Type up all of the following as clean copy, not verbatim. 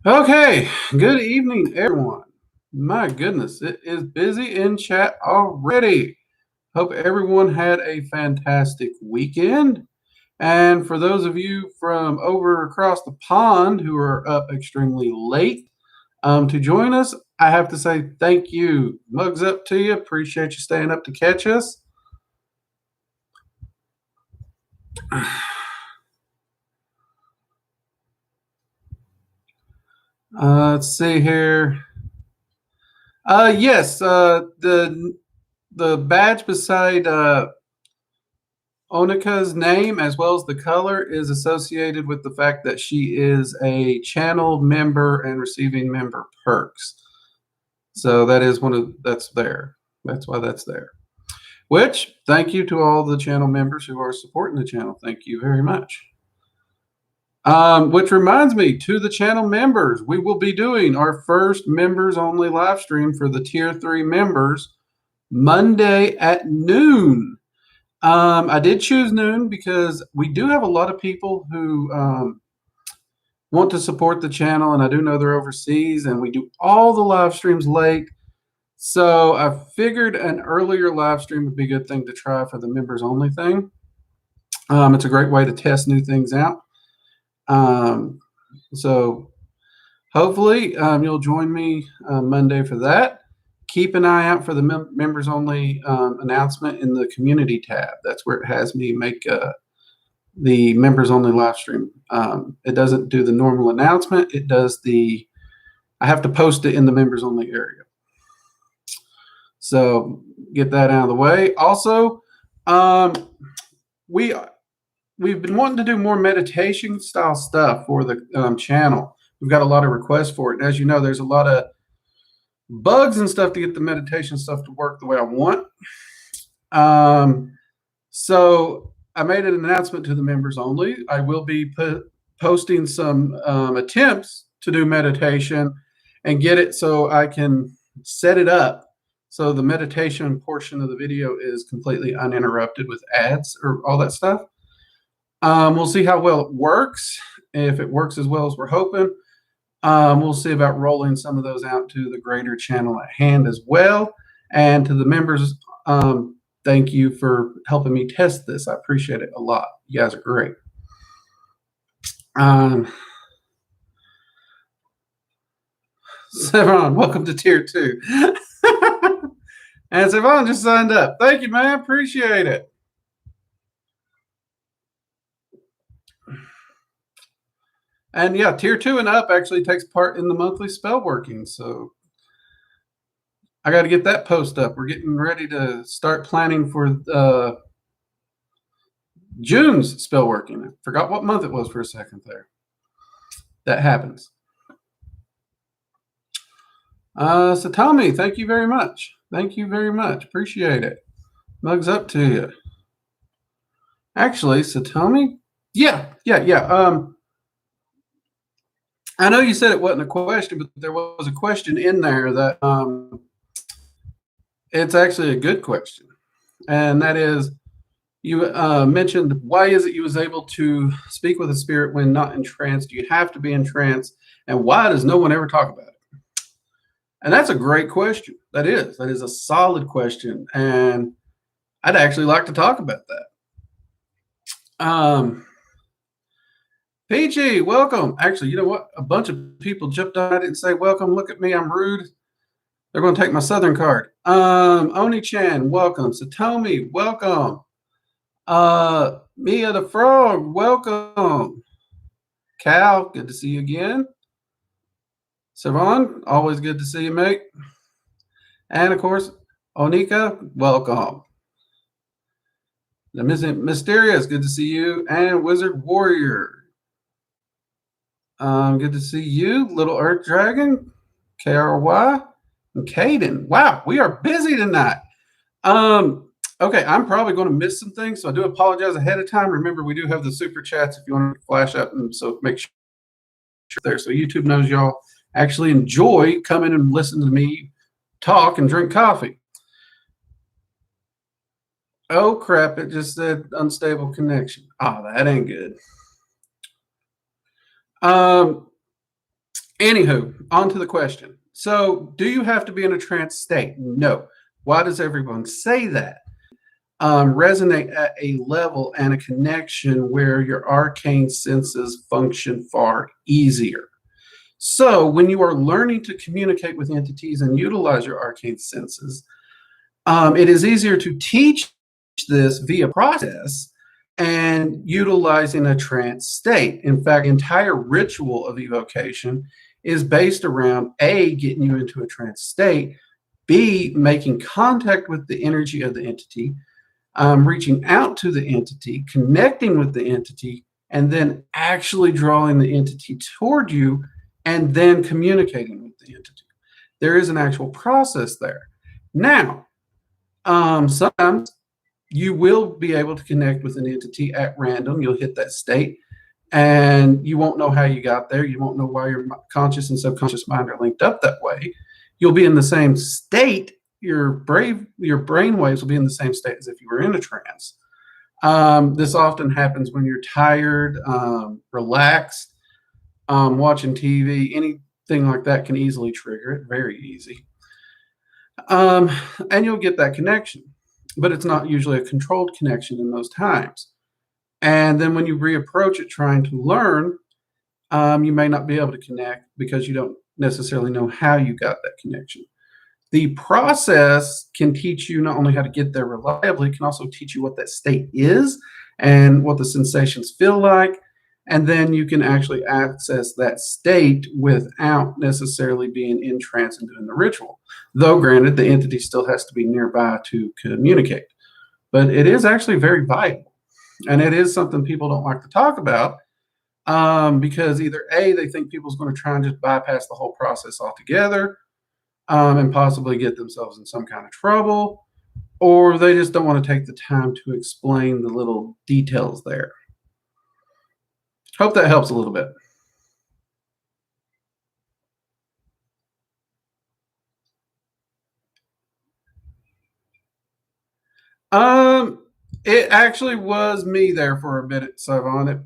Okay, good evening, everyone. My goodness, it is busy in chat already. Hope everyone had a fantastic weekend. And for those of you from over across the pond who are up extremely late to join us, I have to say thank you. Mugs up to you. Appreciate you staying up to catch us. Let's see here. Yes, the badge beside Onika's name, as well as the color, is associated with the fact that she is a channel member and receiving member perks. So that is that's there. That's why that's there. Which, thank you to all the channel members who are supporting the channel. Thank you very much. Which reminds me, to the channel members, we will be doing our first members only live stream for the tier 3 members Monday at noon. I did choose noon because we do have a lot of people who want to support the channel, and I do know they're overseas, and we do all the live streams late. So I figured an earlier live stream would be a good thing to try for the members only thing. It's a great way to test new things out. So hopefully you'll join me Monday for that. Keep an eye out for the members only announcement in the community tab. That's where it has me make the members only live stream. It doesn't do the normal announcement. It does I have to post it in the members only area. So get that out of the way. Also, we've been wanting to do more meditation style stuff for the channel. We've got a lot of requests for it. And as you know, there's a lot of bugs and stuff to get the meditation stuff to work the way I want. So I made an announcement to the members only. I will be posting some attempts to do meditation and get it so I can set it up so the meditation portion of the video is completely uninterrupted with ads or all that stuff. We'll see how well it works. If it works as well as we're hoping, we'll see about rolling some of those out to the greater channel at hand as well. And to the members, thank you for helping me test this. I appreciate it a lot. You guys are great. Sevon, welcome to tier 2. And Sevon just signed up. Thank you, man. Appreciate it. And yeah, tier 2 and up actually takes part in the monthly spell working. So I got to get that post up. We're getting ready to start planning for June's spell working. I forgot what month it was for a second there. That happens. Satomi, thank you very much. Thank you very much. Appreciate it. Mugs up to you. Actually, Satomi? Yeah. I know you said it wasn't a question, but there was a question in there that it's actually a good question. And that is, you mentioned, why is it you was able to speak with a spirit when not entranced? Do you have to be entranced? And why does no one ever talk about it? And that's a great question. That is a solid question. And I'd actually like to talk about that. PG, welcome. Actually, you know what? A bunch of people jumped on. I didn't say welcome. Look at me. I'm rude. They're going to take my Southern card. Oni-chan, welcome. Satomi, welcome. Mia the Frog, welcome. Cal, good to see you again. Savon, always good to see you, mate. And of course, Onika, welcome. The Mysterious, good to see you. And Wizard Warrior. Good to see you, Little Earth Dragon, KRY, and Caden. Wow, we are busy tonight. Okay, I'm probably going to miss some things, so I do apologize ahead of time. Remember, we do have the super chats if you want to flash up, and so make sure there so YouTube knows y'all actually enjoy coming and listening to me talk and drink coffee. Oh crap! It just said unstable connection. Oh, that ain't good. Anywho, on to the question. So, do you have to be in a trance state? No. Why does everyone say that? Resonate at a level and a connection where your arcane senses function far easier. So, when you are learning to communicate with entities and utilize your arcane senses, it is easier to teach this via process and utilizing a trance state. In fact, the entire ritual of evocation is based around A, getting you into a trance state, B, making contact with the energy of the entity, reaching out to the entity, connecting with the entity, and then actually drawing the entity toward you and then communicating with the entity. There is an actual process there. Now, sometimes you will be able to connect with an entity at random. You'll hit that state and you won't know how you got there. You won't know why your conscious and subconscious mind are linked up that way. You'll be in the same state. Your brain waves will be in the same state as if you were in a trance. This often happens when you're tired, relaxed, watching TV, anything like that can easily trigger it, very easy. And you'll get that connection, but it's not usually a controlled connection in those times. And then when you reapproach it trying to learn, you may not be able to connect because you don't necessarily know how you got that connection. The process can teach you not only how to get there reliably, it can also teach you what that state is and what the sensations feel like. And then you can actually access that state without necessarily being in trance and doing the ritual. Though, granted, the entity still has to be nearby to communicate. But it is actually very vital. And it is something people don't like to talk about because either A, they think people's going to try and just bypass the whole process altogether and possibly get themselves in some kind of trouble, or they just don't want to take the time to explain the little details there. Hope that helps a little bit. It actually was me there for a minute, Savon. It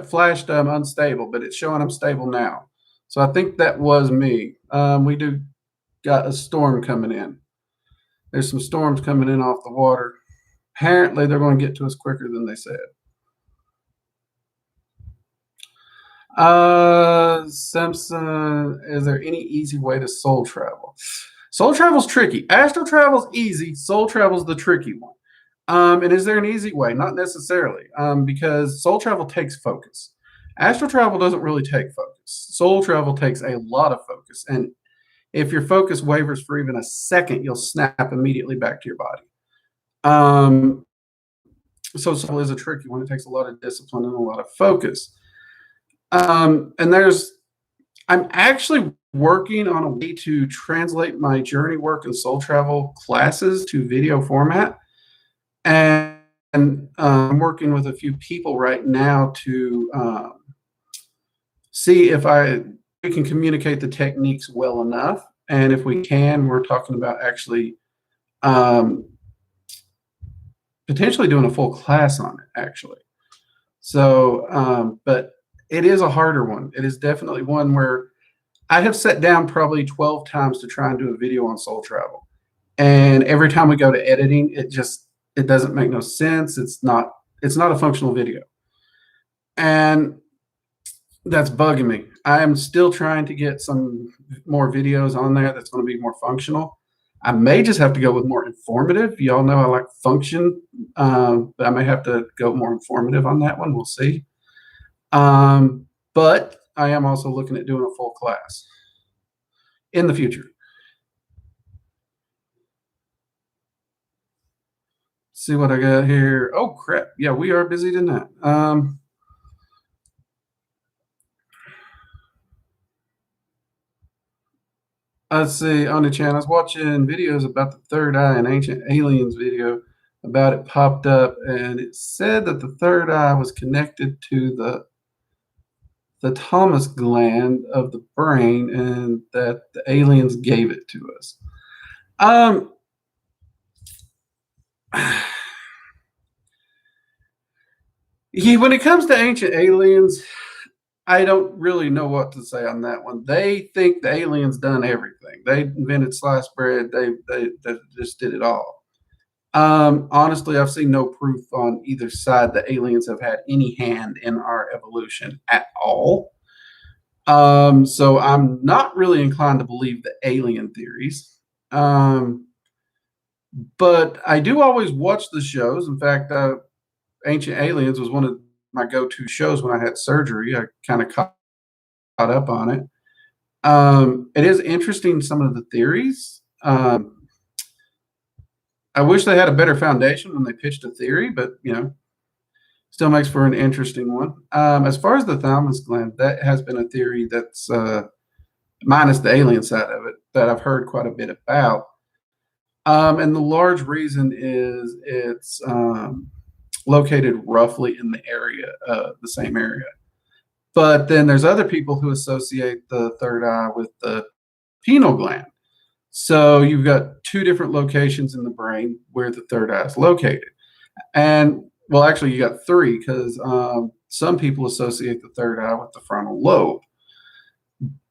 flashed unstable, but it's showing I'm stable now. So I think that was me. We do got a storm coming in. There's some storms coming in off the water. Apparently, they're going to get to us quicker than they said. Simpson, is there any easy way to soul travel? Soul travel's tricky. Astral travel's easy. Soul travel's the tricky one. And is there an easy way? Not necessarily, because soul travel takes focus. Astral travel doesn't really take focus. Soul travel takes a lot of focus. And if your focus wavers for even a second, you'll snap immediately back to your body. So soul is a tricky one. It takes a lot of discipline and a lot of focus. And I'm actually working on a way to translate my journey work and soul travel classes to video format. And I'm working with a few people right now to see if we can communicate the techniques well enough. And if we can, we're talking about actually potentially doing a full class on it, actually. So, but it is a harder one. It is definitely one where I have sat down probably 12 times to try and do a video on soul travel. And every time we go to editing, it doesn't make no sense. It's not a functional video. And that's bugging me. I am still trying to get some more videos on there that's going to be more functional. I may just have to go with more informative. Y'all know I like function, but I may have to go more informative on that one. We'll see. But I am also looking at doing a full class in the future. See what I got here. Oh, crap. Yeah, we are busy tonight. Let's see. On the channel, I was watching videos about the third eye, an Ancient Aliens video about it popped up, and it said that the third eye was connected to the Thomas gland of the brain, and that the aliens gave it to us. When it comes to ancient aliens, I don't really know what to say on that one. They think the aliens done everything. They invented sliced bread. They just did it all. Honestly, I've seen no proof on either side that aliens have had any hand in our evolution at all. So I'm not really inclined to believe the alien theories. But I do always watch the shows. In fact, Ancient Aliens was one of my go-to shows when I had surgery. I kind of caught up on it. It is interesting, some of the theories. I wish they had a better foundation when they pitched a theory, but still makes for an interesting one. As far as the thalamus gland, that has been a theory that's minus the alien side of it that I've heard quite a bit about. And the large reason is it's located roughly in the area, the same area. But then there's other people who associate the third eye with the pineal gland. So you've got two different locations in the brain where the third eye is located. And well, actually, you got three because some people associate the third eye with the frontal lobe.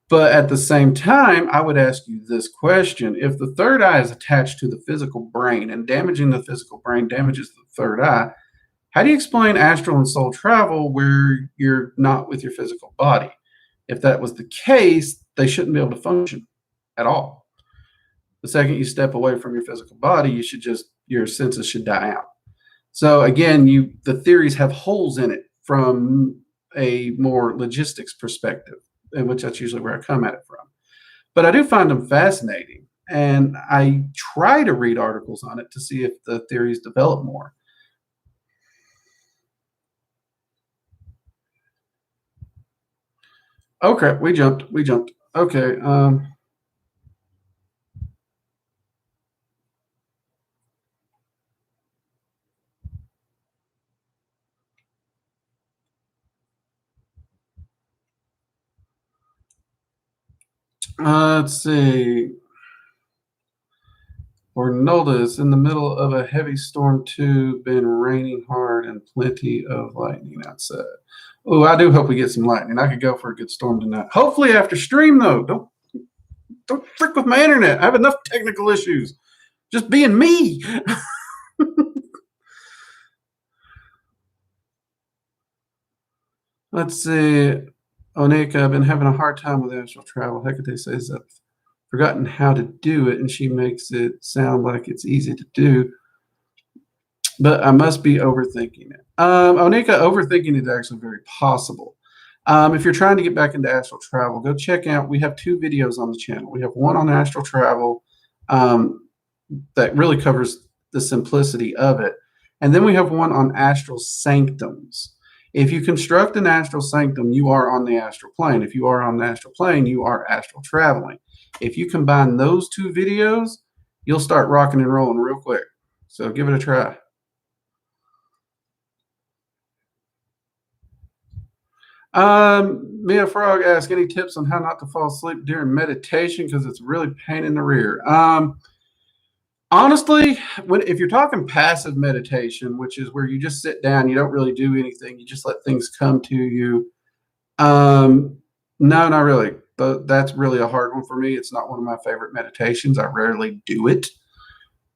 But at the same time, I would ask you this question. If the third eye is attached to the physical brain and damaging the physical brain damages the third eye, how do you explain astral and soul travel where you're not with your physical body? If that was the case, they shouldn't be able to function at all. The second you step away from your physical body, your senses should die out. So again, the theories have holes in it from a more logistics perspective, in which that's usually where I come at it from. But I do find them fascinating, and I try to read articles on it to see if the theories develop more. Okay, we jumped. Okay. Let's see. Ornolda is in the middle of a heavy storm too, been raining hard and plenty of lightning outside. Oh, I do hope we get some lightning. I could go for a good storm tonight. Hopefully after stream though. Don't frick with my internet. I have enough technical issues. Just being me. Let's see. Onika, I've been having a hard time with astral travel. Hecate says I've forgotten how to do it, and she makes it sound like it's easy to do. But I must be overthinking it. Onika, overthinking is actually very possible. If you're trying to get back into astral travel, go check out. We have two videos on the channel. We have one on astral travel that really covers the simplicity of it. And then we have one on astral sanctums. If you construct an astral sanctum, you are on the astral plane. If you are on the astral plane, you are astral traveling. If you combine those two videos, you'll start rocking and rolling real quick. So give it a try. Mia Frog asked, any tips on how not to fall asleep during meditation because it's really pain in the rear? Honestly, if you're talking passive meditation, which is where you just sit down, you don't really do anything, you just let things come to you. No, not really. But that's really a hard one for me. It's not one of my favorite meditations. I rarely do it.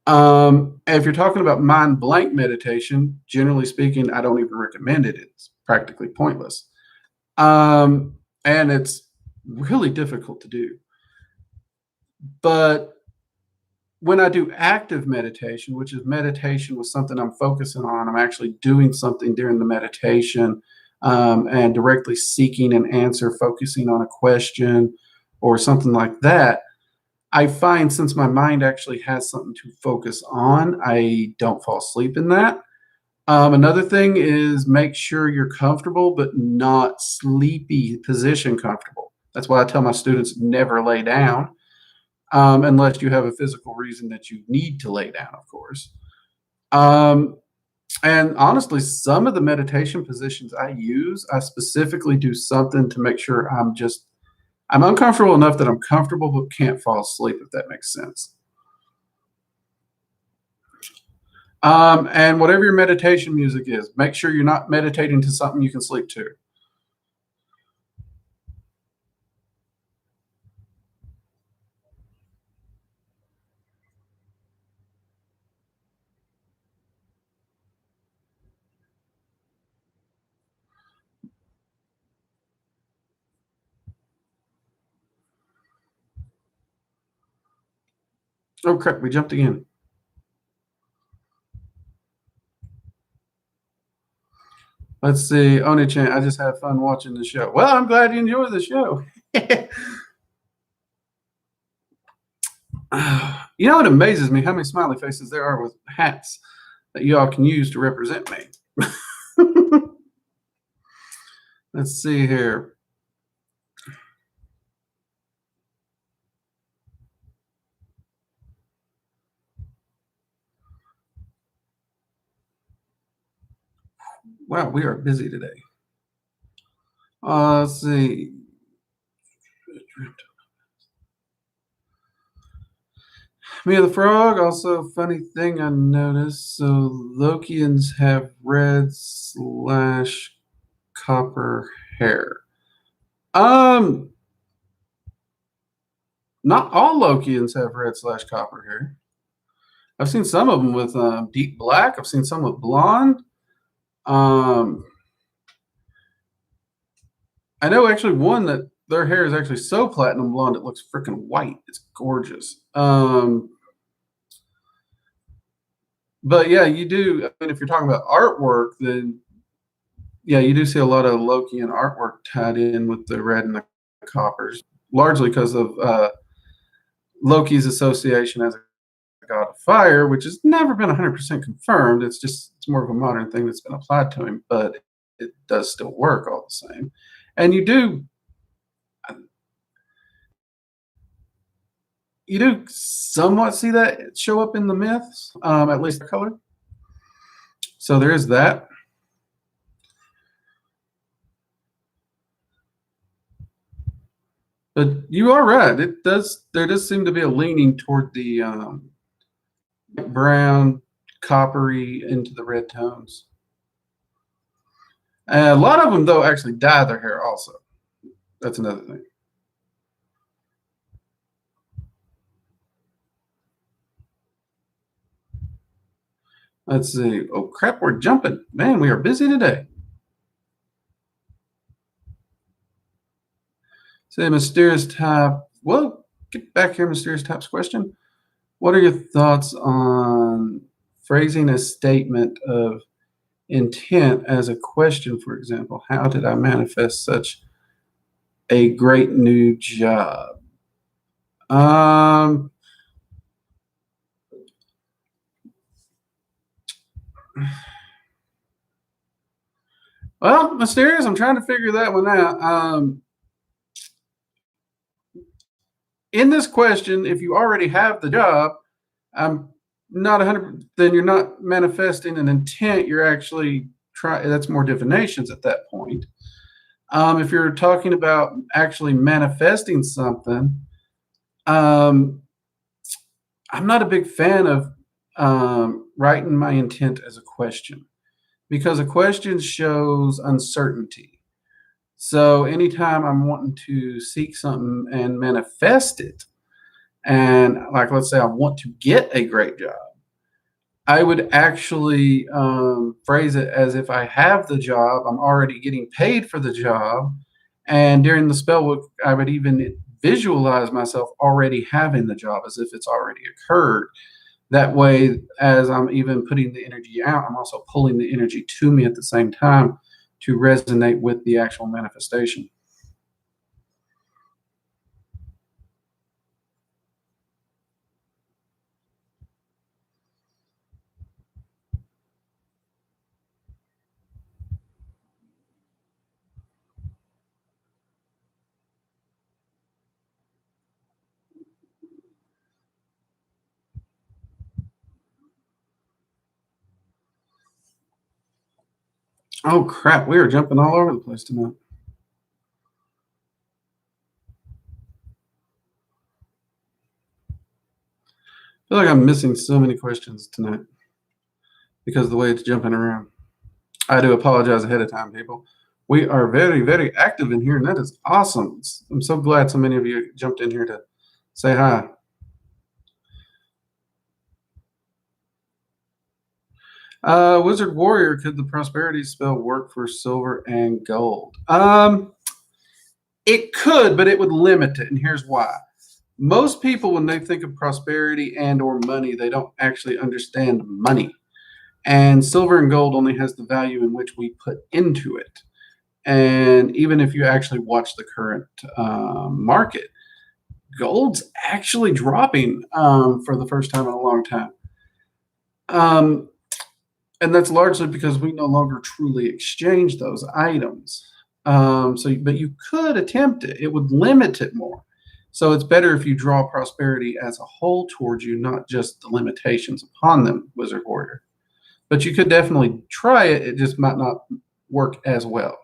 If you're talking about mind blank meditation, generally speaking, I don't even recommend it. It's practically pointless. And it's really difficult to do. But when I do active meditation, which is meditation with something I'm focusing on, I'm actually doing something during the meditation and directly seeking an answer, focusing on a question or something like that. I find since my mind actually has something to focus on, I don't fall asleep in that. Another thing is make sure you're comfortable, but not sleepy position comfortable. That's why I tell my students never lay down unless you have a physical reason that you need to lay down, of course. And honestly, some of the meditation positions I use, I specifically do something to make sure I'm uncomfortable enough that I'm comfortable but can't fall asleep, if that makes sense. And whatever your meditation music is, make sure you're not meditating to something you can sleep to. Oh crap, we jumped again. Let's see. Oni-chan, I just had fun watching the show. Well, I'm glad you enjoy the show. You know, it amazes me how many smiley faces there are with hats that y'all can use to represent me. Let's see here. Wow, we are busy today. Let's see. Mia the Frog, also a funny thing I noticed. So Lokians have red / copper hair. Not all Lokians have red / copper hair. I've seen some of them with deep black. I've seen some with blonde. I know actually one that their hair is actually so platinum blonde it looks freaking white. It's gorgeous. But yeah, you do. I mean, if you're talking about artwork, then yeah, you do see a lot of Lokian artwork tied in with the red and the coppers, largely because of Loki's association as a god of fire, which has never been 100% confirmed. It's more of a modern thing that's been applied to him, but it does still work all the same. And you do somewhat see that show up in the myths, at least the color. So there is that. But you are right. There does seem to be a leaning toward the brown, coppery into the red tones. A lot of them, though, actually dye their hair also. That's another thing. Let's see. Oh, crap, we're jumping. Man, we are busy today. Say, Mysterious Type. Well, get back here, Mysterious Type's question. What are your thoughts on phrasing a statement of intent as a question, for example? How did I manifest such a great new job? Well, Mysterious, I'm trying to figure that one out. In this question, if you already have the job, I'm not 100, then you're not manifesting an intent. You're actually that's more divinations at that point. If you're talking about actually manifesting something, I'm not a big fan of writing my intent as a question because a question shows uncertainty. So anytime I'm wanting to seek something and manifest it, and like let's say I want to get a great job, I would actually phrase it as if I have the job, I'm already getting paid for the job, and during the spell book, I would even visualize myself already having the job as if it's already occurred. That way, as I'm even putting the energy out, I'm also pulling the energy to me at the same time to resonate with the actual manifestation. Oh crap, we are jumping all over the place tonight. I feel like I'm missing so many questions tonight because of the way it's jumping around. I do apologize ahead of time, people. We are very, very active in here, and that is awesome. I'm so glad so many of you jumped in here to say hi. Wizard Warrior, could the prosperity spell work for silver and gold? It could, but it would limit it, and here's why. Most people, when they think of prosperity and or money, they don't actually understand money. And silver and gold only has the value in which we put into it. And even if you actually watch the current market, gold's actually dropping for the first time in a long time. And that's largely because we no longer truly exchange those items. But you could attempt it. It would limit it more. So it's better if you draw prosperity as a whole towards you, not just the limitations upon them, Wizard Warrior. But you could definitely try it. It just might not work as well.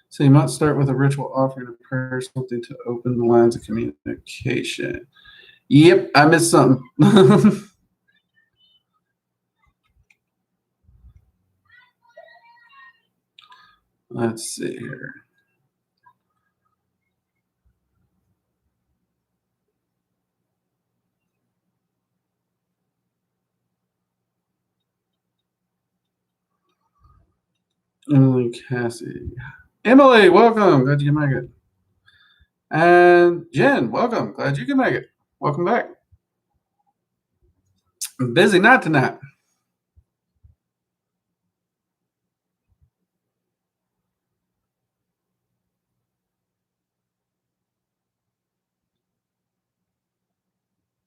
So you might start with a ritual offering of prayer, something to open the lines of communication. Yep, I missed something. Let's see here. Emily Cassie. Emily, welcome. Glad you can make it. And Jen, welcome. Glad you can make it. Welcome back. Busy night tonight.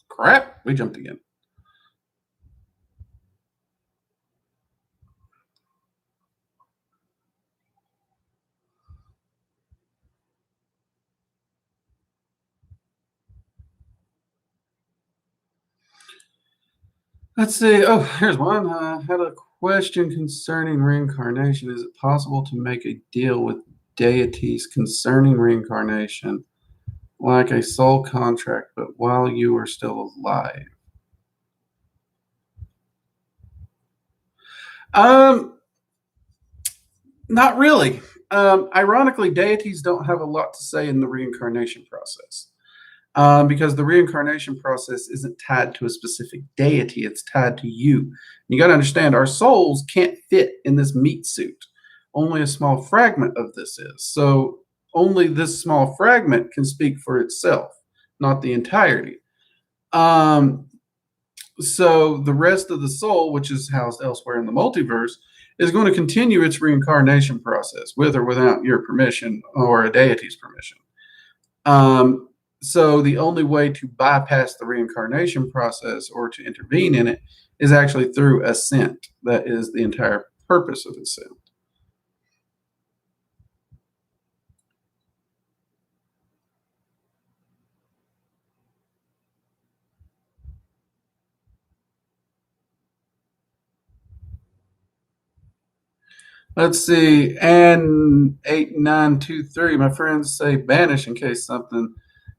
Crap, we jumped again. Let's see. Oh, here's one. I had a question concerning reincarnation. Is it possible to make a deal with deities concerning reincarnation, like a soul contract, but while you are still alive? Not really. Ironically, deities don't have a lot to say in the reincarnation process. Because the reincarnation process isn't tied to a specific deity, it's tied to you. You got to understand, our souls can't fit in this meat suit. Only a small fragment of this is. So only this small fragment can speak for itself, not the entirety. So the rest of the soul, which is housed elsewhere in the multiverse, is going to continue its reincarnation process with or without your permission or a deity's permission. So the only way to bypass the reincarnation process or to intervene in it is actually through ascent. That is the entire purpose of ascent. Let's see. And 8923, my friends say banish in case something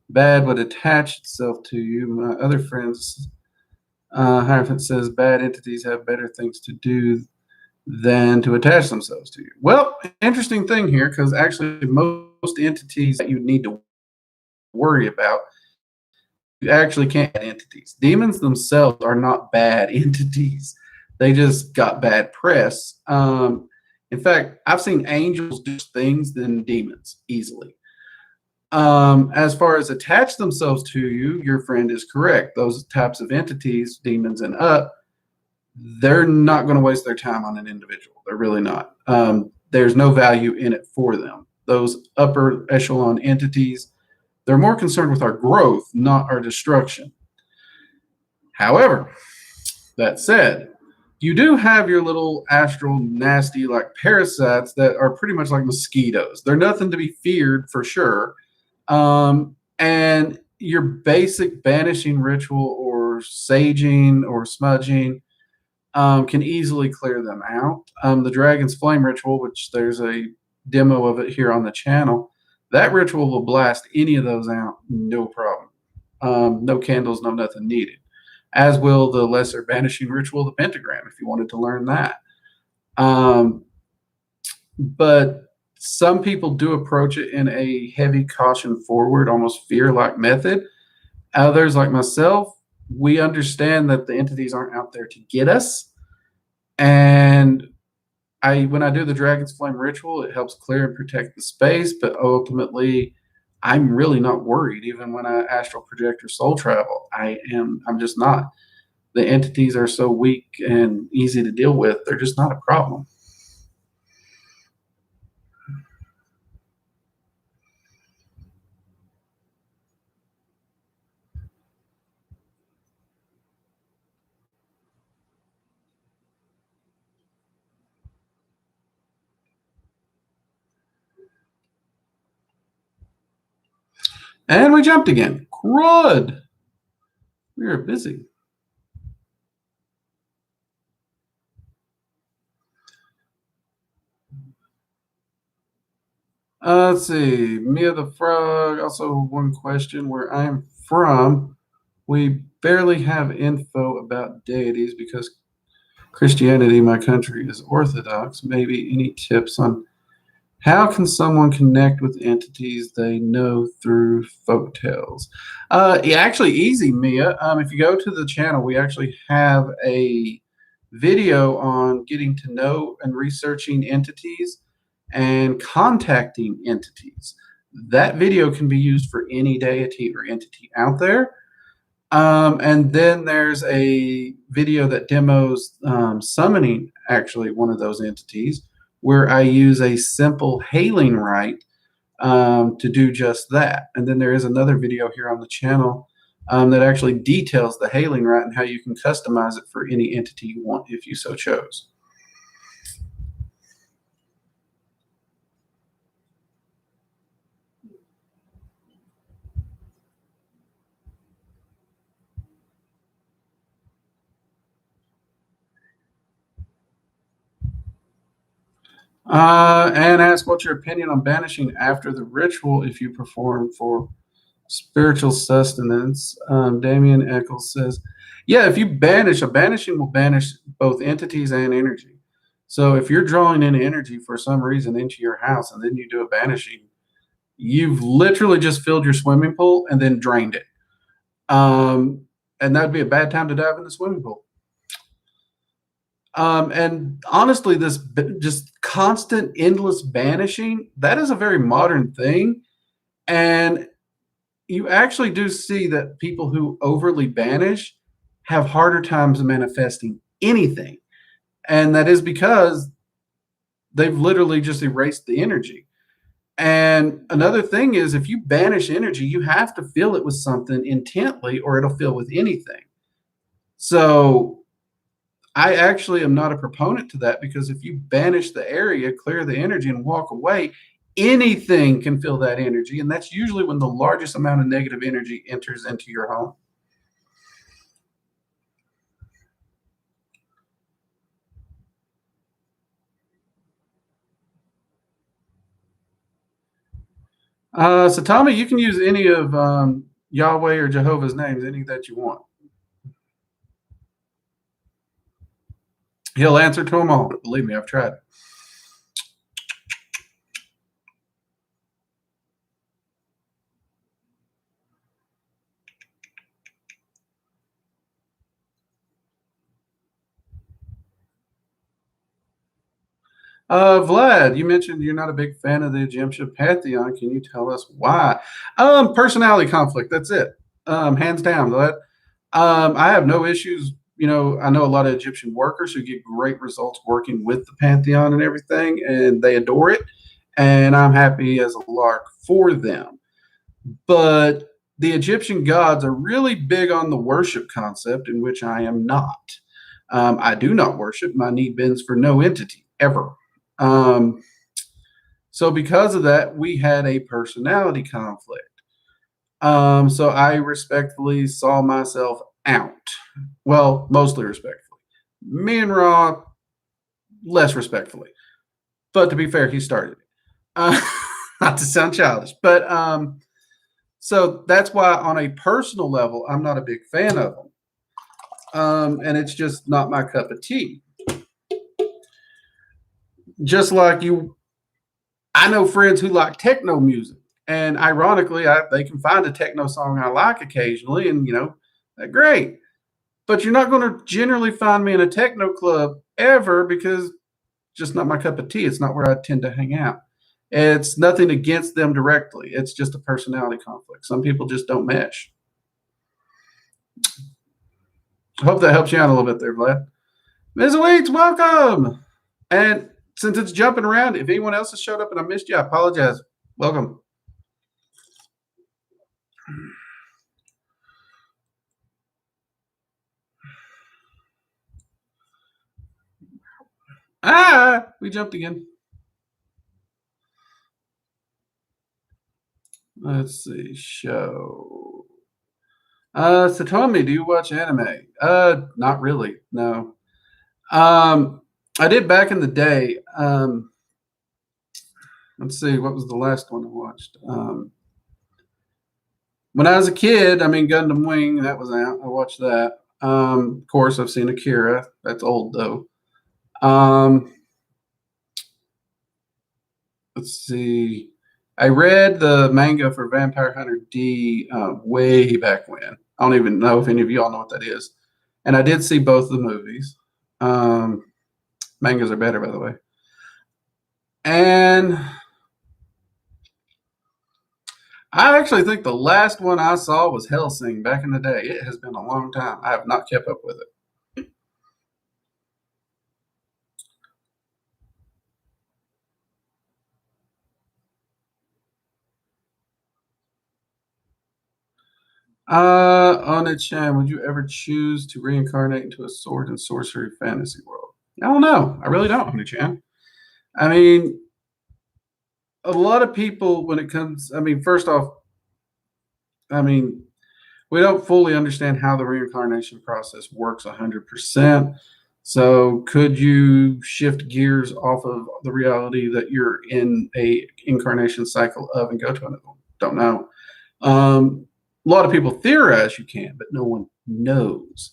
bad would attach itself to you. My other friends, Hierophant says bad entities have better things to do than to attach themselves to you. Well, interesting thing here, because actually most entities that you need to worry about, you actually can't have entities. Demons themselves are not bad entities. They just got bad press. In fact, I've seen angels do things than demons easily. As far as attach themselves to you, your friend is correct. Those types of entities, demons and up, they're not going to waste their time on an individual. They're really not. There's no value in it for them. Those upper echelon entities, they're more concerned with our growth, not our destruction. However, that said, you do have your little astral nasty like parasites that are pretty much like mosquitoes. They're nothing to be feared for sure. And your basic banishing ritual or saging or smudging can easily clear them out. The Dragon's Flame ritual, which there's a demo of it here on the channel, that ritual will blast any of those out, no problem. No candles, no nothing needed. As will the lesser banishing ritual, the pentagram, if you wanted to learn that. But some people do approach it in a heavy caution forward, almost fear-like method. Others, like myself, we understand that the entities aren't out there to get us. And when I do the Dragon's Flame ritual, it helps clear and protect the space, but ultimately, I'm really not worried. Even when I astral project or soul travel, I'm just not. The entities are so weak and easy to deal with; they're just not a problem. And we jumped again. Crud! We are busy. Let's see. Mia the Frog. Also, one question: where I'm from, we barely have info about deities because Christianity, my country, is Orthodox. Maybe any tips on how can someone connect with entities they know through folk tales? Yeah, actually, easy, Mia. If you go to the channel, we actually have a video on getting to know and researching entities and contacting entities. That video can be used for any deity or entity out there. And then there's a video that demos summoning actually one of those entities where I use a simple hailing rite to do just that. And then there is another video here on the channel that actually details the hailing rite and how you can customize it for any entity you want if you so chose. And ask what's your opinion on banishing after the ritual if you perform for spiritual sustenance. Damien Eccles says, yeah, if you banish, a banishing will banish both entities and energy. So if you're drawing in energy for some reason into your house and then you do a banishing, you've literally just filled your swimming pool and then drained it. And that'd be a bad time to dive in the swimming pool. And honestly, this just constant, endless banishing, that is a very modern thing. And you actually do see that people who overly banish have harder times manifesting anything. And that is because they've literally just erased the energy. And another thing is, if you banish energy, you have to fill it with something intently or it'll fill with anything. So I actually am not a proponent to that because if you banish the area, clear the energy, and walk away, anything can fill that energy. And that's usually when the largest amount of negative energy enters into your home. So, Tommy, you can use any of Yahweh or Jehovah's names, any that you want. He'll answer to them all. Believe me, I've tried. Vlad, you mentioned you're not a big fan of the Egyptian pantheon. Can you tell us why? Personality conflict. That's it. Hands down, Vlad. I have no issues. You know, I know a lot of Egyptian workers who get great results working with the pantheon and everything, and they adore it. And I'm happy as a lark for them. But the Egyptian gods are really big on the worship concept, in which I am not. I do not worship. My knee bends for no entity ever. Um, so because of that, we had a personality conflict. So I respectfully saw myself out. Well, mostly respectfully. Me and Raw, less respectfully. But to be fair, he started it. Not to sound childish, but so that's why on a personal level, I'm not a big fan of them. And it's just not my cup of tea. Just like you, I know friends who like techno music, and ironically, they can find a techno song I like occasionally, and great. But you're not going to generally find me in a techno club ever because just not my cup of tea. It's not where I tend to hang out. It's nothing against them directly. It's just a personality conflict. Some people just don't mesh. I hope that helps you out a little bit there, Vlad. Ms. Weeds, welcome. And since it's jumping around, if anyone else has showed up and I missed you, I apologize. Welcome. We jumped again. Let's see, show. Satomi, do you watch anime? Not really, no. I did back in the day. Let's see, what was the last one I watched? When I was a kid, I mean, Gundam Wing, that was out. I watched that. Of course, I've seen Akira. That's old, though. Let's see. I read the manga for Vampire Hunter D way back when. I don't even know if any of y'all know what that is. And I did see both the movies. Mangas are better, by the way. And I actually think the last one I saw was Hellsing back in the day. It has been a long time. I have not kept up with it. Ona-chan, would you ever choose to reincarnate into a sword and sorcery fantasy world? I don't know. I really don't, Ona-chan. I mean, a lot of people, when it comes, I mean, first off, I mean, we don't fully understand how the reincarnation process works 100%. So could you shift gears off of the reality that you're in a incarnation cycle of and go to another one? Don't know. A lot of people theorize you can, but no one knows.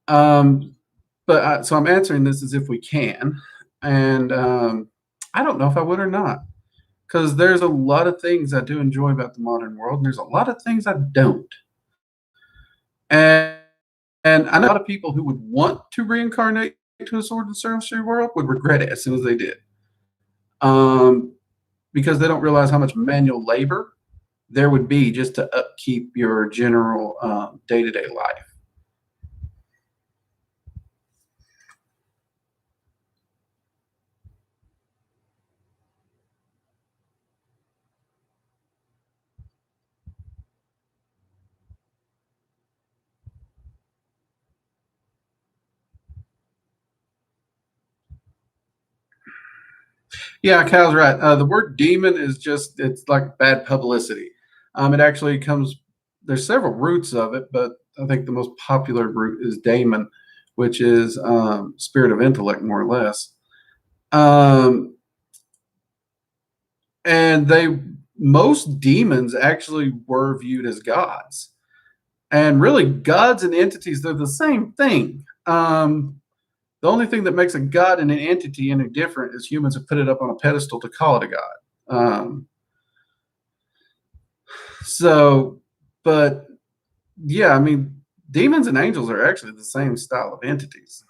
So I'm answering this as if we can, and I don't know if I would or not, because there's a lot of things I do enjoy about the modern world, and there's a lot of things I don't. And I know a lot of people who would want to reincarnate to a sword and sorcery world would regret it as soon as they did, because they don't realize how much manual labor there would be just to upkeep your general day-to-day life. Yeah, Cal's right. The word demon is just, it's like bad publicity. It actually comes, there's several roots of it, but I think the most popular root is daemon, which is spirit of intellect, more or less. And most demons actually were viewed as gods. And really, gods and entities, they're the same thing. The only thing that makes a god and an entity any different is humans have put it up on a pedestal to call it a god. But yeah, I mean, demons and angels are actually the same style of entities.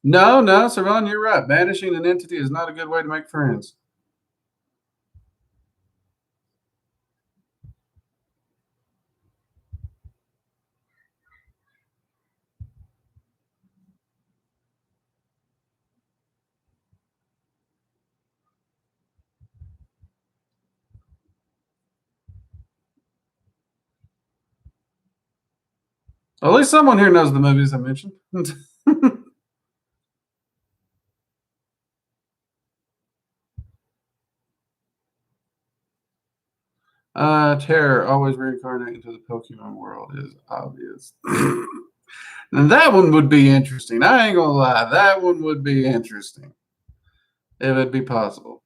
No, Savon, you're right. Banishing an entity is not a good way to make friends. At least someone here knows the movies I mentioned. Terror, always reincarnate into the Pokemon world is obvious. And that one would be interesting. I ain't gonna lie, that one would be interesting if it'd be possible.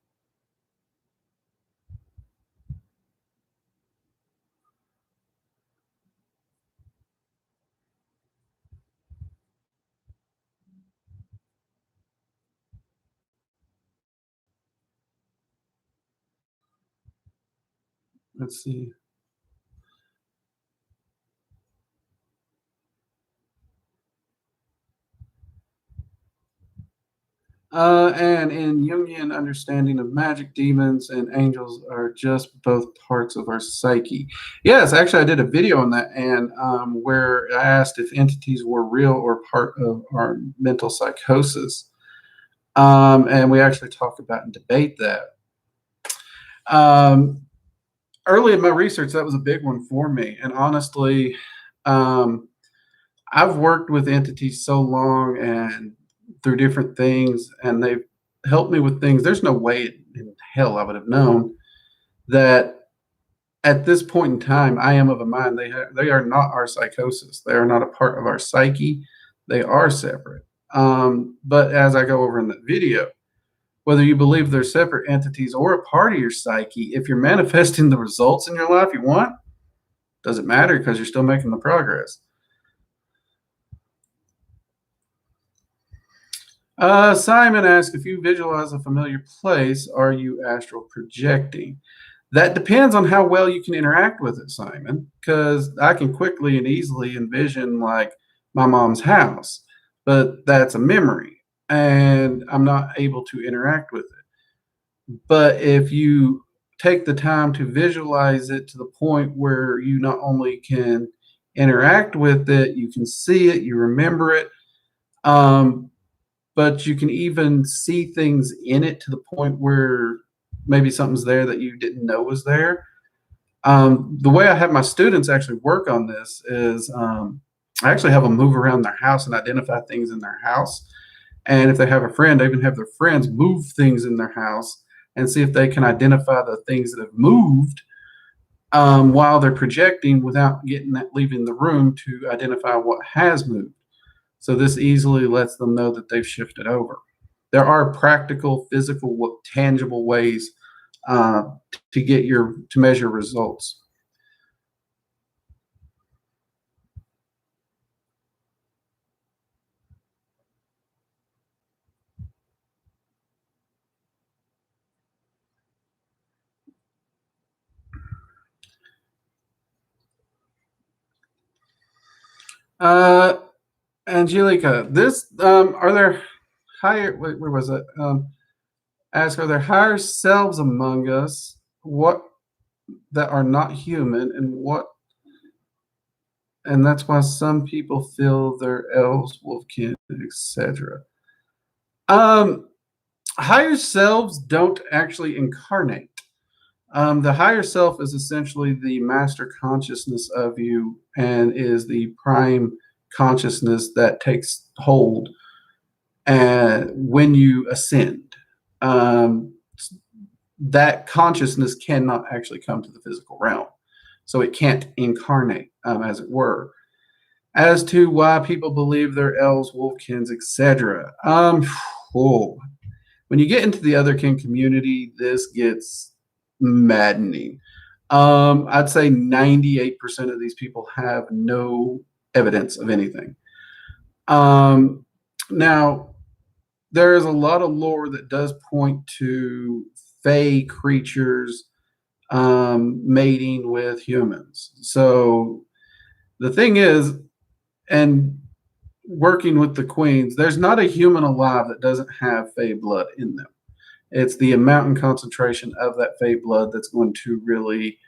Let's see. And in Jungian understanding of magic, demons and angels are just both parts of our psyche. Yes, actually, I did a video on that, and where I asked if entities were real or part of our mental psychosis. And we actually talk about and debate that. Um, Early in my research, that was a big one for me. And honestly, um, I've worked with entities so long and through different things, and they've helped me with things. There's no way in hell I would have known that at this point in time, I am of a mind they are not our psychosis. They are not a part of our psyche. They are separate. But as I go over in that video, whether you believe they're separate entities or a part of your psyche, if you're manifesting the results in your life you want, doesn't matter because you're still making the progress. Simon asked, if you visualize a familiar place, are you astral projecting? That depends on how well you can interact with it, Simon, because I can quickly and easily envision like my mom's house, but that's a memory and I'm not able to interact with it. But if you take the time to visualize it to the point where you not only can interact with it, you can see it, you remember it, um, but you can even see things in it to the point where maybe something's there that you didn't know was there. The way I have my students actually work on this is I actually have them move around their house and identify things in their house. And if they have a friend, I even have their friends move things in their house and see if they can identify the things that have moved while they're projecting without leaving the room to identify what has moved. So this easily lets them know that they've shifted over. There are practical, physical, tangible ways uh, to measure results. Uh, Angelica, this are there higher? Where was it? Ask, are there higher selves among us? What that are not human, and what? And that's why some people feel they're elves, wolfkin, etc. Um, Higher selves don't actually incarnate. The higher self is essentially the master consciousness of you and is the prime consciousness that takes hold and when you ascend. Um, that consciousness cannot actually come to the physical realm. So it can't incarnate, as it were. As to why people believe they're elves, wolfkins, etc. When you get into the otherkin community, this gets maddening. I'd say 98% of these people have no evidence of anything. Now, there is a lot of lore that does point to fey creatures mating with humans. So the thing is, and working with the queens, there's not a human alive that doesn't have fey blood in them. It's the amount and concentration of that fey blood that's going to really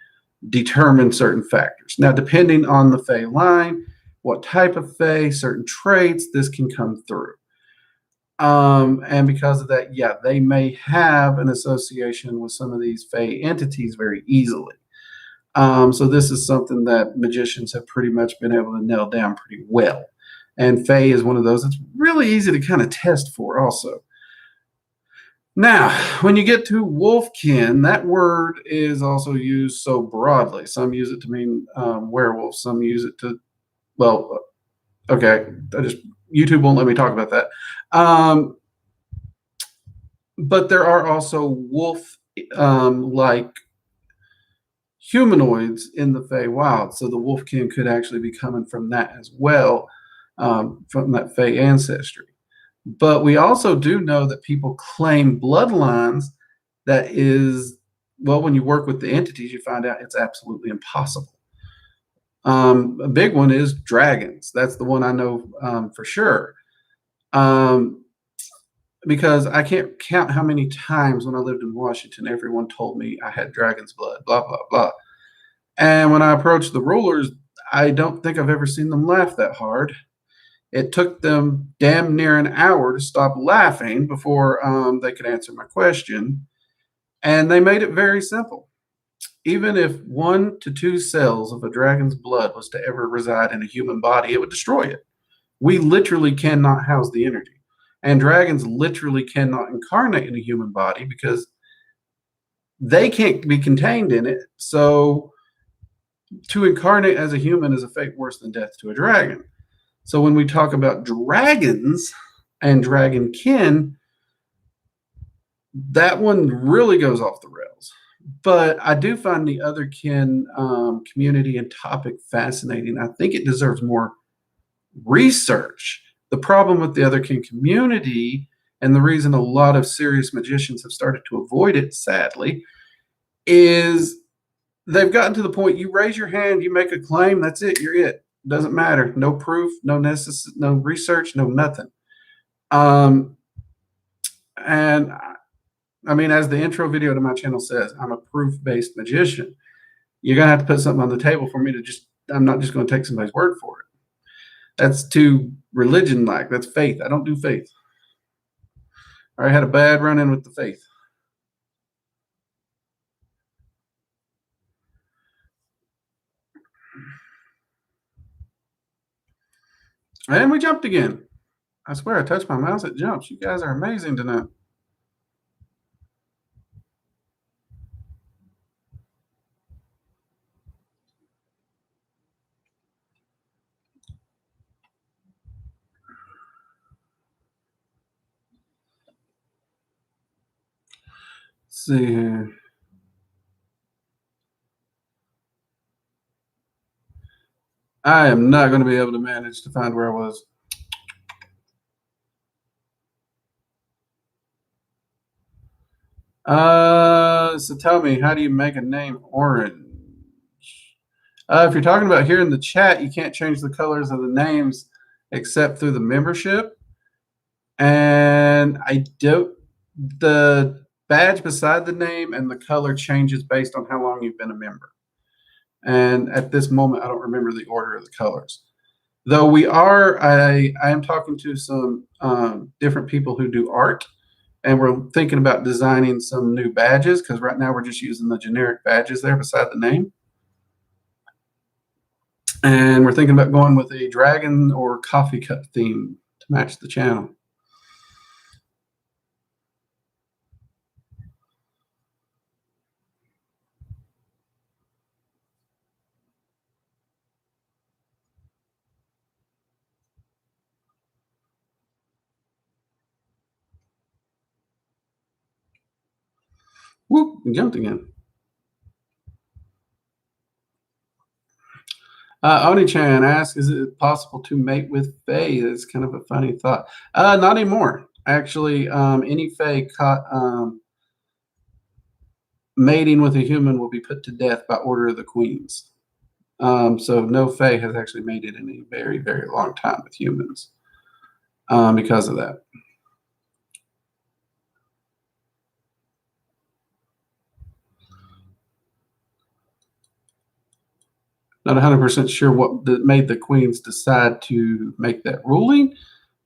determine certain factors. Now, depending on the fey line, what type of fey, certain traits, this can come through. And because of that, yeah, they may have an association with some of these fey entities very easily. So this is something that magicians have pretty much been able to nail down pretty well. And fey is one of those that's really easy to kind of test for also. Now, when you get to wolfkin, that word is also used so broadly. Some use it to mean werewolf. Some use it to, well, okay, YouTube won't let me talk about that. But there are also wolf like humanoids in the Feywild. So the wolfkin could actually be coming from that as well, from that Fey ancestry. But we also do know that people claim bloodlines that is well, when you work with the entities, you find out it's absolutely impossible. A big one is dragons. That's the one I know for sure. Um, because I can't count how many times when I lived in Washington, everyone told me I had dragon's blood, blah, blah, blah. And when I approached the rulers, I don't think I've ever seen them laugh that hard. It took them damn near an hour to stop laughing before they could answer my question. And they made it very simple. Even if 1 to 2 cells of a dragon's blood was to ever reside in a human body, it would destroy it. We literally cannot house the energy. And dragons literally cannot incarnate in a human body because they can't be contained in it. So to incarnate as a human is a fate worse than death to a dragon. So when we talk about dragons and dragon kin, that one really goes off the rails. But I do find the other kin community and topic fascinating. I think it deserves more research. The problem with the other kin community, and the reason a lot of serious magicians have started to avoid it, sadly, is they've gotten to the point you raise your hand, you make a claim, that's it, you're it. Doesn't matter. No proof, no research, no nothing. And I mean, as the intro video to my channel says, I'm a proof-based magician. You're going to have to put something on the table for me to I'm not just going to take somebody's word for it. That's too religion-like. That's faith. I don't do faith. I had a bad run-in with the faith. And we jumped again. I swear I touched my mouse, it jumps. You guys are amazing tonight. Let's see here. I am not going to be able to manage to find where I was. So tell me, how do you make a name orange? If you're talking about here in the chat, you can't change the colors of the names except through the membership. And the badge beside the name and the color changes based on how long you've been a member. And at this moment, I don't remember the order of the colors. Though I am talking to some different people who do art, and we're thinking about designing some new badges because right now we're just using the generic badges there beside the name. And we're thinking about going with a dragon or coffee cup theme to match the channel. Whoop, jumped again. Oni-chan asks, is it possible to mate with Fae? That's kind of a funny thought. Not anymore. Actually, any Fae caught mating with a human will be put to death by order of the queens. So no Fae has actually mated in a very, very long time with humans because of that. Not 100% sure what made the queens decide to make that ruling,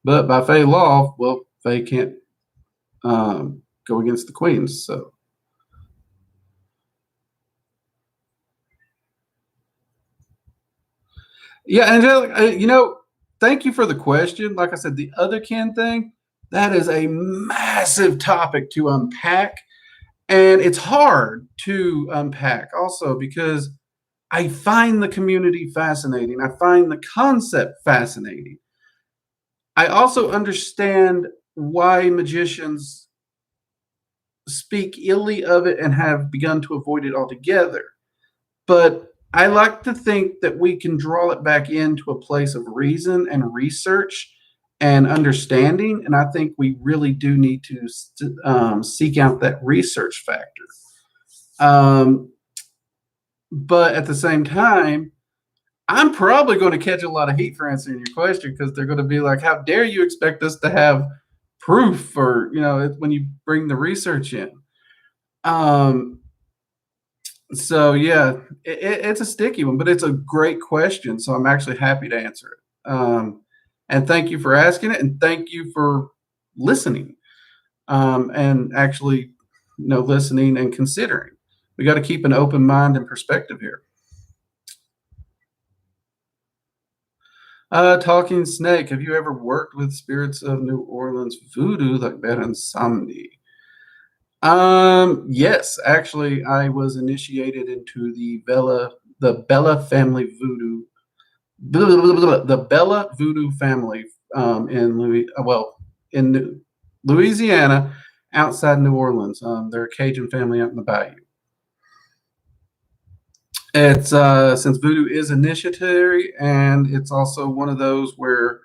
but by Fae law, well, Fae can't go against the queens. So, yeah, Angelic, thank you for the question. Like I said, the other kin thing, that is a massive topic to unpack, and it's hard to unpack also because I find the community fascinating. I find the concept fascinating. I also understand why magicians speak illy of it and have begun to avoid it altogether. But I like to think that we can draw it back into a place of reason and research and understanding. And I think we really do need to seek out that research factor. Um, but at the same time, I'm probably going to catch a lot of heat for answering your question because they're going to be like, "How dare you expect us to have proof?" Or when you bring the research in. Um, so yeah, it's a sticky one, but it's a great question. So I'm actually happy to answer it. And thank you for asking it, and thank you for listening. And actually, listening and considering. We got to keep an open mind and perspective here. Talking Snake, have you ever worked with spirits of New Orleans voodoo like Baron Samedi? Yes, actually, I was initiated into the Bella family voodoo, the Bella voodoo family, in Louisiana, outside New Orleans. They're a Cajun family out in the bayou. It's since voodoo is initiatory, and it's also one of those where,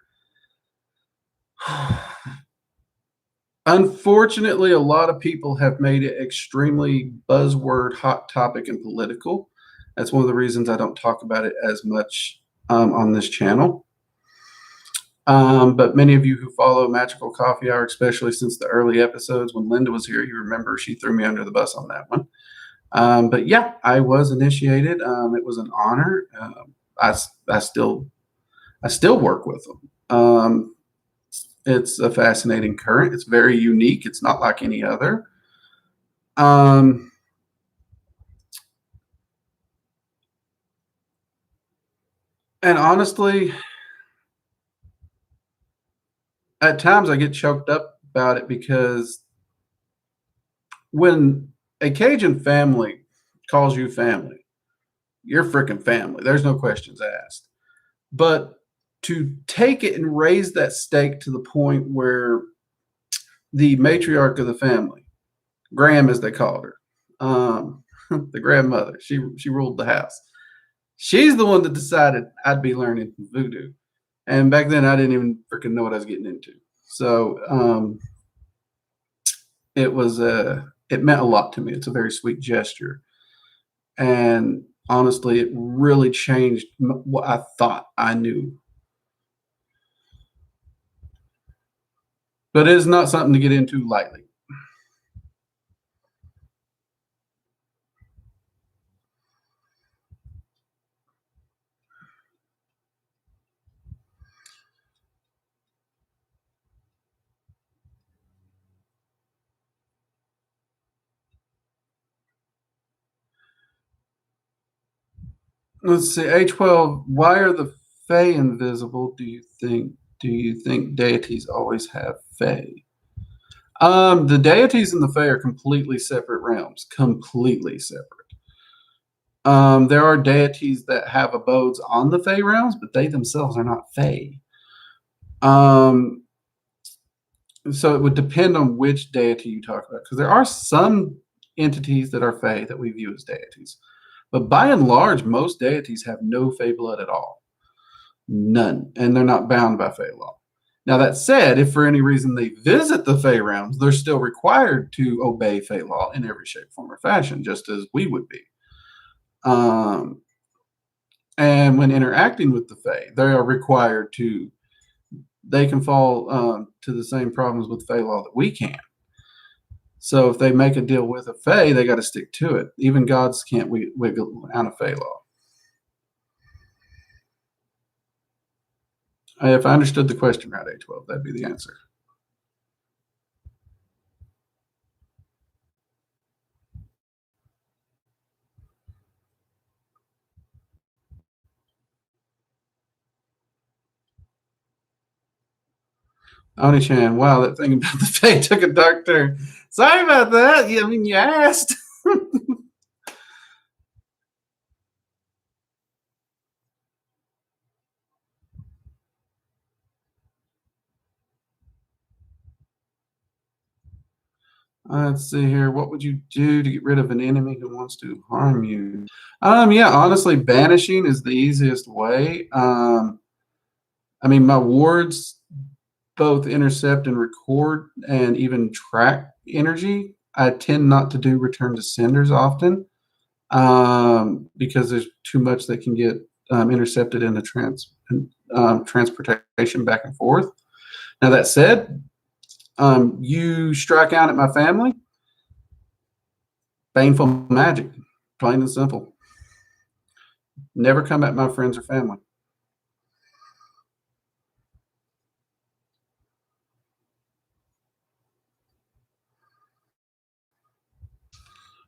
unfortunately, a lot of people have made it extremely buzzword, hot topic, and political. That's one of the reasons I don't talk about it as much on this channel. But many of you who follow Magickal Coffee Hour, especially since the early episodes when Linda was here, you remember she threw me under the bus on that one. But yeah, I was initiated. It was an honor. I still work with them. It's a fascinating current. It's very unique. It's not like any other. And honestly, at times I get choked up about it because when a Cajun family calls you family, you're freaking family. There's no questions asked. But to take it and raise that stake to the point where the matriarch of the family, Graham as they called her, the grandmother, she ruled the house. She's the one that decided I'd be learning voodoo. And back then I didn't even freaking know what I was getting into. So it meant a lot to me. It's a very sweet gesture. And honestly, it really changed what I thought I knew. But it is not something to get into lightly. Let's see, A12. Why are the Fae invisible? Do you think? Do you think deities always have Fae? The deities and the Fae are completely separate realms. Completely separate. There are deities that have abodes on the Fae realms, but they themselves are not Fae. So it would depend on which deity you talk about, because there are some entities that are Fae that we view as deities. But by and large, most deities have no Fae blood at all. None. And they're not bound by Fae law. Now, that said, if for any reason they visit the Fae realms, they're still required to obey Fae law in every shape, form, or fashion, just as we would be. And when interacting with the Fae, they are required to, they can fall to the same problems with Fae law that we can. So if they make a deal with a Fae, they got to stick to it. Even gods can't wiggle out of Fae law. If I understood the question right, A12, that'd be the answer. Oni-chan, wow, that thing about the Fae took a dark turn. Sorry about that. I mean, you asked. Let's see here. What would you do to get rid of an enemy who wants to harm you? Yeah, honestly, banishing is the easiest way. I mean, my wards both intercept and record and even track energy. I tend not to do return to senders often, because there's too much that can get intercepted in the transportation back and forth. Now that said, you strike out at my family, baneful magic, plain and simple. Never come at my friends or family.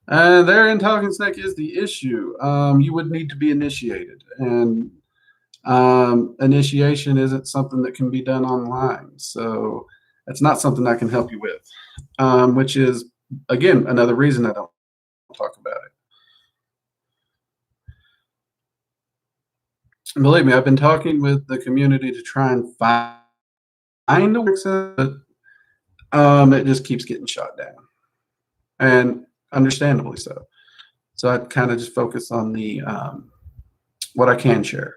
Therein, talking snake is the issue. You would need to be initiated, and initiation isn't something that can be done online. So that's not something I can help you with, which is, again, another reason I don't talk about it. Believe me, I've been talking with the community to try and find a work set, but it just keeps getting shot down, and understandably so. So I kind of just focus on the what I can share.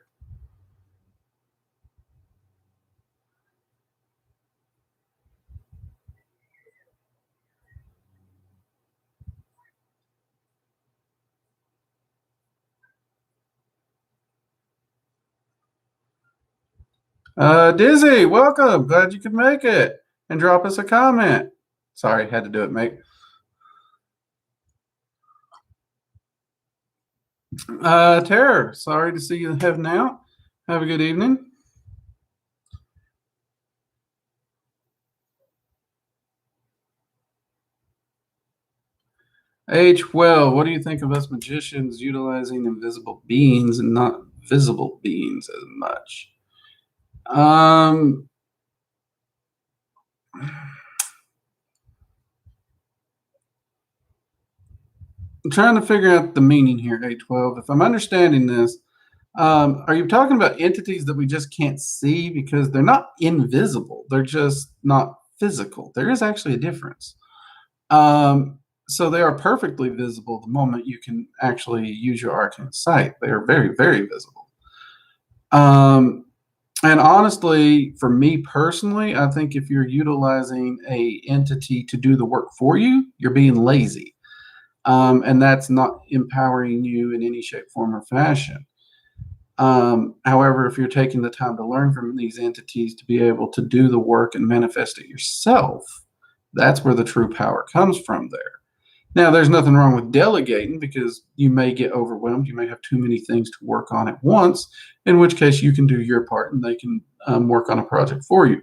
Dizzy, welcome. Glad you could make it and drop us a comment. Sorry, had to do it, mate. Terror, sorry to see you heading out. Have a good evening. H12, what do you think of us magicians utilizing invisible beings and not visible beings as much? I'm trying to figure out the meaning here, A12. If I'm understanding this, are you talking about entities that we just can't see because they're not invisible? They're just not physical. There is actually a difference. So they are perfectly visible the moment you can actually use your arcane sight. They are very, very visible. And honestly, for me personally, I think if you're utilizing a entity to do the work for you, you're being lazy. And that's not empowering you in any shape, form, or fashion. However, if you're taking the time to learn from these entities to be able to do the work and manifest it yourself, that's where the true power comes from there. Now, there's nothing wrong with delegating because you may get overwhelmed. You may have too many things to work on at once, in which case you can do your part and they can work on a project for you.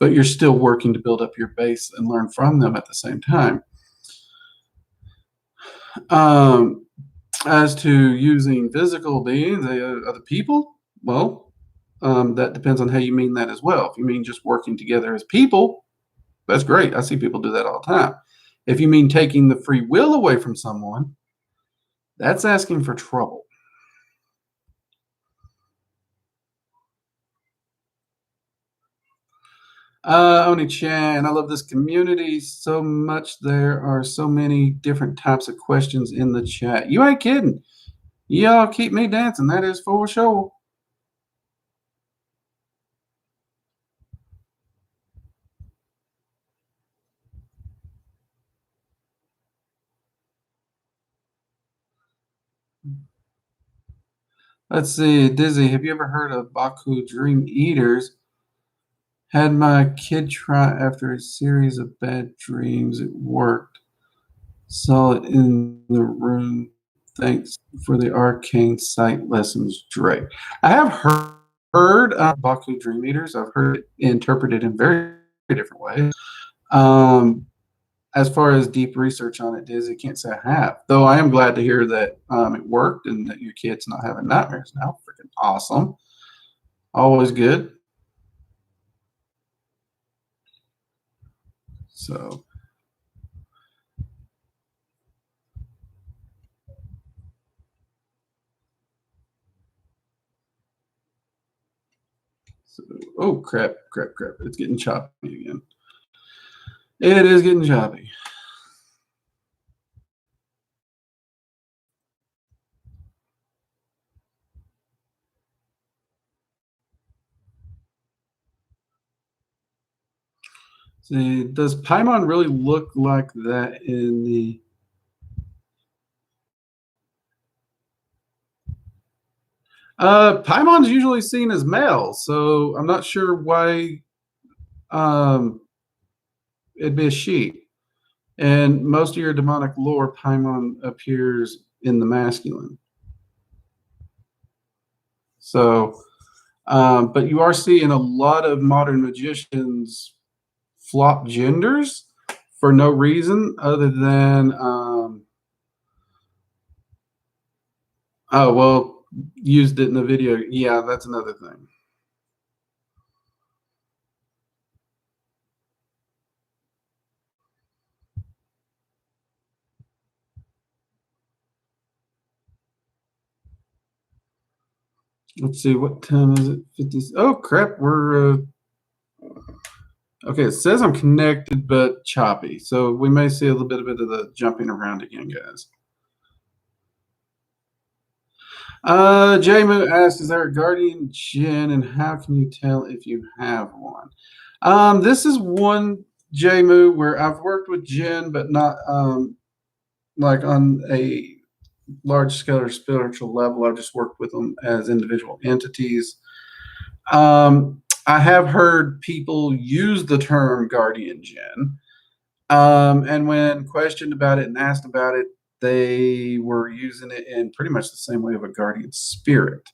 But you're still working to build up your base and learn from them at the same time. As to using physical beings, other people, well, that depends on how you mean that as well. If you mean just working together as people, that's great. I see people do that all the time. If you mean taking the free will away from someone, that's asking for trouble. Oni-chan, I love this community so much. There are so many different types of questions in the chat. You ain't kidding. Y'all keep me dancing. That is for sure. Let's see, Dizzy, have you ever heard of Baku Dream Eaters? Had my kid try after a series of bad dreams. It worked. Saw it in the room. Thanks for the arcane sight lessons, Dre. I have heard of Baku Dream Eaters. I've heard it interpreted in very different ways. As far as deep research on it, Diz, I can't say I have. Though I am glad to hear that it worked and that your kid's not having nightmares now. Freaking awesome. Always good. So oh crap. It's getting choppy again. It is getting choppy. See, does Paimon really look like that in the... Paimon's usually seen as male, so I'm not sure why um, it'd be a she. And most of your demonic lore, Paimon appears in the masculine. So, but you are seeing a lot of modern magicians flop genders for no reason other than, oh, well, used it in the video. Yeah, that's another thing. Let's see, what time is it? 50. Oh, crap. We're, okay, it says I'm connected, but choppy. So we may see a little bit of the jumping around again, guys. J-Moo asks, is there a guardian Jinn, and how can you tell if you have one? This is one, J-Moo, where I've worked with Jinn, but not like on a large scale or spiritual level. I've just worked with them as individual entities. I have heard people use the term guardian Jinn. And when questioned about it and asked about it, they were using it in pretty much the same way of a guardian spirit.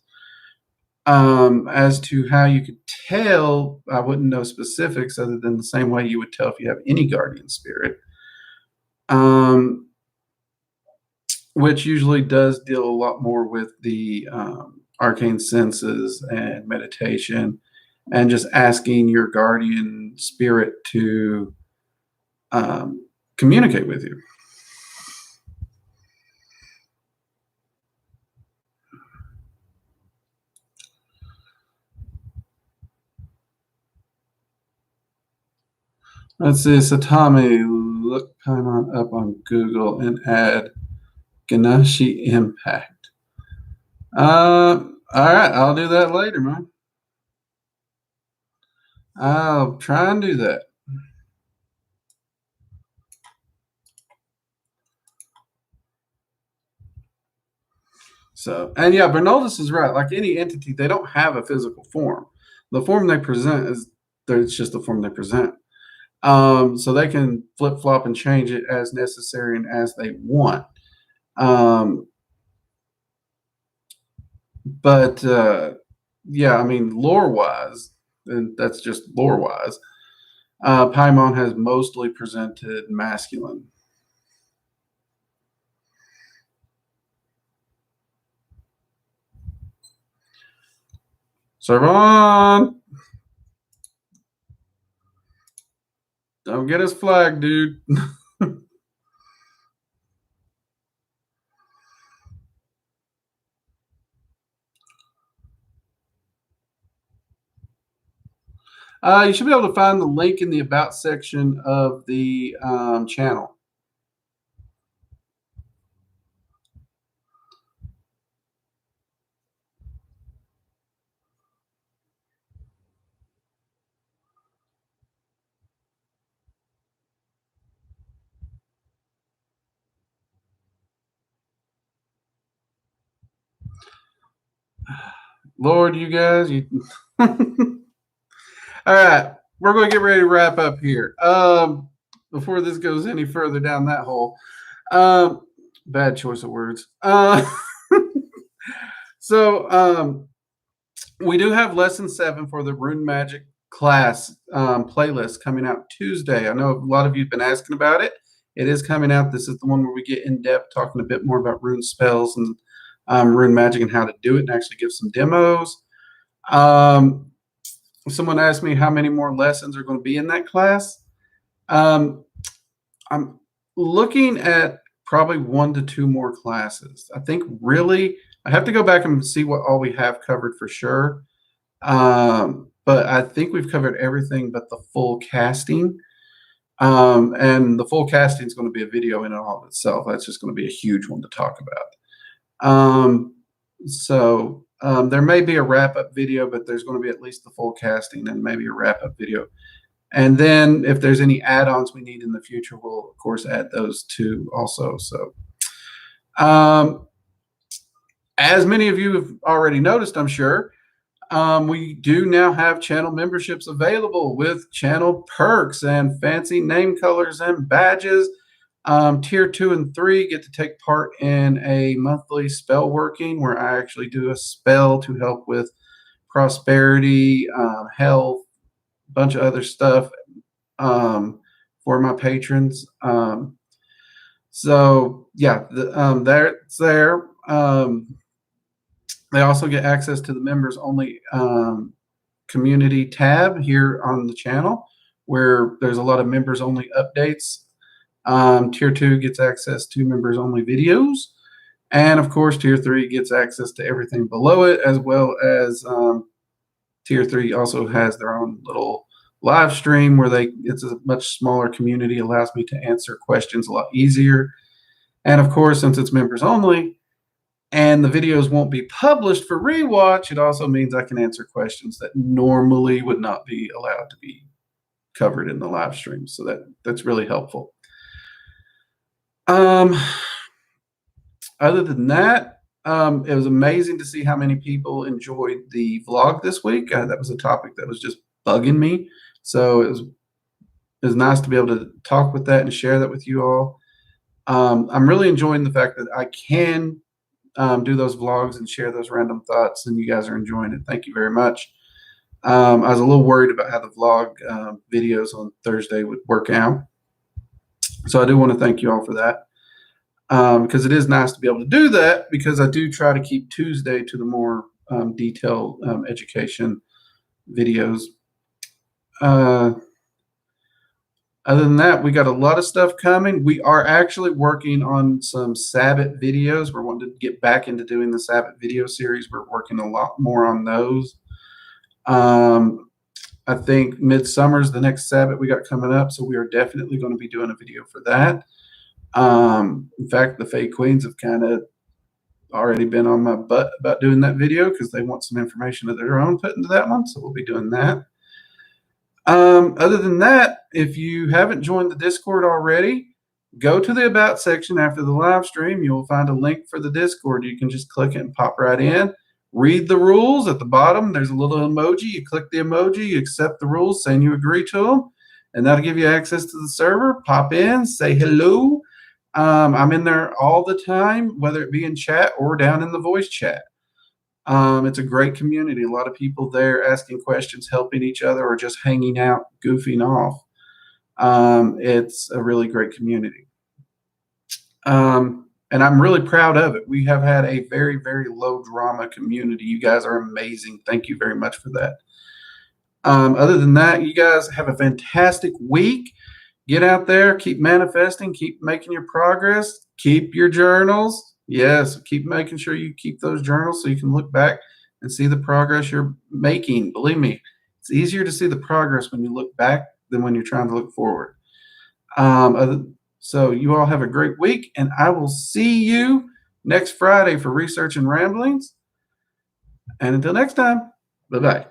As to how you could tell, I wouldn't know specifics other than the same way you would tell if you have any guardian spirit, which usually does deal a lot more with the arcane senses and meditation and just asking your guardian spirit to communicate with you. Let's see, Satami, look Paimon up on Google and add Ganashi Impact. All right, I'll do that later, man. I'll try and do that. So, and yeah, Bernaldus is right. Like any entity, they don't have a physical form. The form they present is, it's just the form they present. So they can flip flop and change it as necessary and as they want. But yeah, I mean, lore wise, and that's just lore wise, Paimon has mostly presented masculine. Serve on! Don't get us flagged, dude. You should be able to find the link in the About section of the channel. Lord, you guys, you... All right, we're going to get ready to wrap up here. Before this goes any further down that hole, bad choice of words. So we do have lesson 7 for the Rune Magic class playlist coming out Tuesday. I know a lot of you have been asking about it. It is coming out. This is the one where we get in depth, talking a bit more about rune spells and rune magic and how to do it, and actually give some demos. Someone asked me how many more lessons are going to be in that class. I'm looking at probably 1 to 2 more classes. I think really I have to go back and see what all we have covered for sure. But I think we've covered everything but the full casting. And the full casting is going to be a video in and of itself. That's just going to be a huge one to talk about. So there may be a wrap-up video, but there's going to be at least the full casting and maybe a wrap-up video. And then if there's any add-ons we need in the future, we'll of course add those too also. So as many of you have already noticed, I'm sure, we do now have channel memberships available with channel perks and fancy name colors and badges. Tier 2 and 3 get to take part in a monthly spell working where I actually do a spell to help with prosperity, health, a bunch of other stuff for my patrons. So yeah, that's there. They also get access to the members only community tab here on the channel where there's a lot of members only updates. Tier 2 gets access to members only videos. And of course, Tier 3 gets access to everything below it, as well as Tier 3 also has their own little live stream where it's a much smaller community, allows me to answer questions a lot easier. And of course, since it's members only and the videos won't be published for rewatch, it also means I can answer questions that normally would not be allowed to be covered in the live stream. So that's really helpful. Other than that, it was amazing to see how many people enjoyed the vlog this week. That was a topic that was just bugging me. So it was nice to be able to talk with that and share that with you all. I'm really enjoying the fact that I can do those vlogs and share those random thoughts, and you guys are enjoying it. Thank you very much. I was a little worried about how the vlog videos on Thursday would work out. So I do want to thank you all for that. Because it is nice to be able to do that, because I do try to keep Tuesday to the more detailed education videos. Other than that, we got a lot of stuff coming. We are actually working on some Sabbath videos. We're wanting to get back into doing the Sabbath video series. We're working a lot more on those. I think Midsummer is the next Sabbath we got coming up, so we are definitely going to be doing a video for that. In fact, the Fae Queens have kind of already been on my butt about doing that video because they want some information of their own put into that one, so we'll be doing that. Other than that, if you haven't joined the Discord already, go to the About section after the live stream. You'll find a link for the Discord. You can just click it and pop right in. Read the rules at the bottom. There's a little emoji. You click the emoji, you accept the rules, saying you agree to them, and that'll give you access to the server. Pop in, say hello. I'm in there all the time, whether it be in chat or down in the voice chat. It's a great community. A lot of people there asking questions, helping each other, or just hanging out, goofing off. It's a really great community. And I'm really proud of it. We have had a very, very low drama community. You guys are amazing. Thank you very much for that. Other than that, you guys have a fantastic week. Get out there, keep manifesting, keep making your progress, keep your journals. Yes, keep making sure you keep those journals so you can look back and see the progress you're making. Believe me, it's easier to see the progress when you look back than when you're trying to look forward. So you all have a great week, and I will see you next Friday for Research and Ramblings. And until next time, bye-bye.